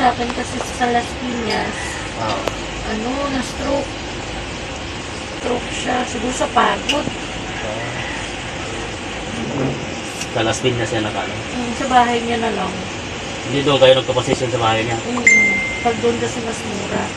sa akin kasi sa Las Piñas, na-stroke. Stroke siya. Siguro sa pagod. Sa Las Piñas siya nakano. Sa bahay niya na lang. Hindi doon kayo nagpa-position sa bahay niya? Pag doon kasi mas mura.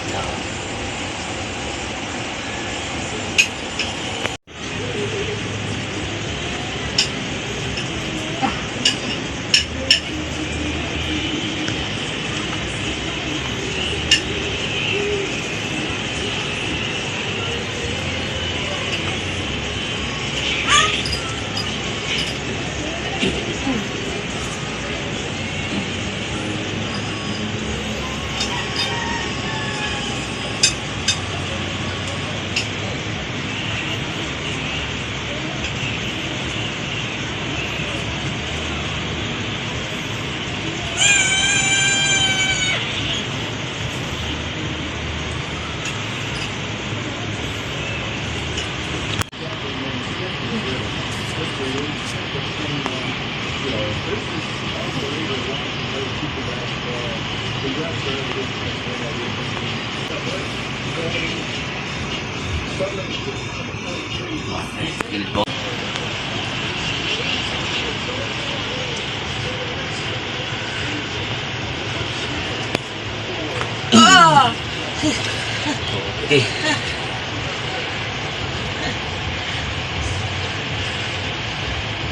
Okay.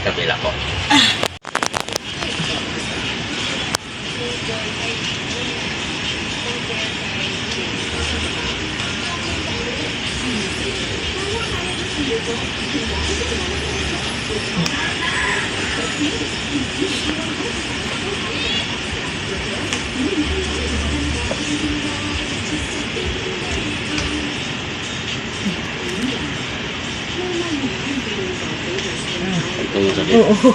Kabila ko. Oo.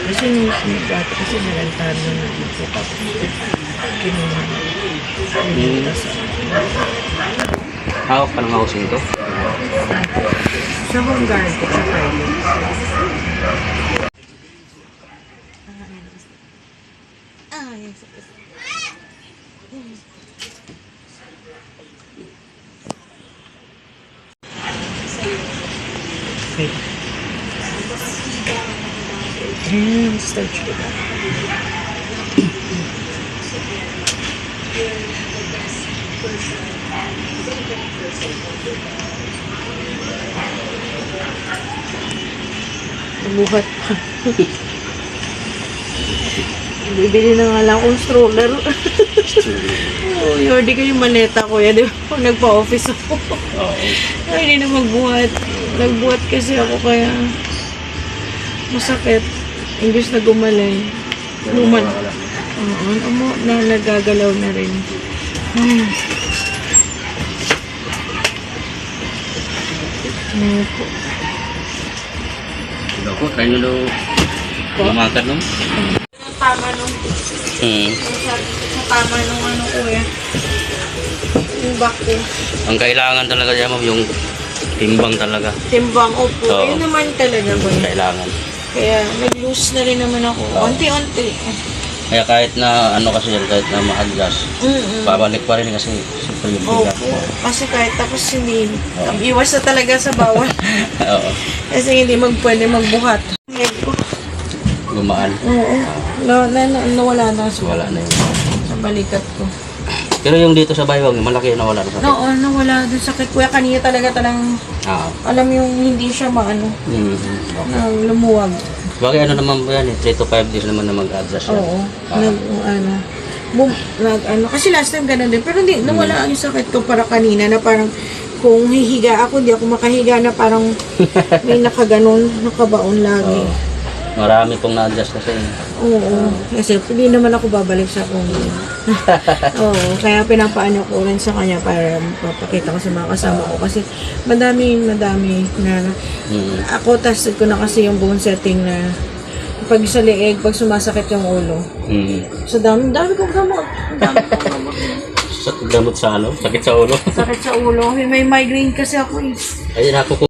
Kasi nung dati kasi nalantahan na dito tapos kinuha na. Hawak pa ng housing to? Sa home guard ko sa private. Yes. Okay. Start ko na. Buhat pa. Bibili na nga lang akong stroller. Oh, yordi ko yung maleta ko. Di ba? Kung nagpa-office ako. Ay, hindi na magbuhat. Nagbuhat kasi ako kaya masakit. Imbis na gumalay. Nagagalaw na rin. Ano po? Ako, kayo nyo lumakad nung? Tama nung sa tama nung ano ko yung back ko. Ang kailangan talaga dyan, ma'am, yung timbang talaga. Timbang, opo. Yun naman talaga ba yun? Kailangan. Kaya nag-lose na rin naman ako. Unti-unti. Kaya kahit na ano kasi yan, kahit na ma-adjust, babalik pa rin kasi siyempre yung bigat. Opo. Kasi kahit tapos hindi, iwas na talaga sa bawal. Oo. Kasi hindi pwede magbuhat. Head ko. Gumaan. Oo. Nawala na. Wala na yun. Sa balikat ko. Pero yung dito sa baywang, malaki na nawala na sakit. Oo, nawala dun sakit. Kuya, kanina talaga alam yung hindi siya maano, na lumuwag. Bakit ano naman po yan 3 to 5 days naman na mag-adjust yan. Oo. Kasi last time ganun din. Pero hindi, nawala yung sakit ko para kanina na parang kung hihiga ako, di ako makahiga na parang may nakabaon lagi. Marami pong na-adjust kasi. Oo. Kasi hindi naman ako babalik sa kung oo. Kaya pinapaano ko rin sa kanya para papakita ko sa mga kasama ko. Kasi madami na ako tested ko na kasi yung bone setting na pag sa leeg, pag sumasakit yung ulo. So dami kong gamot. Gamot sa ano? Sakit sa ulo? Sakit sa ulo. May migraine kasi ako eh. Ayun ako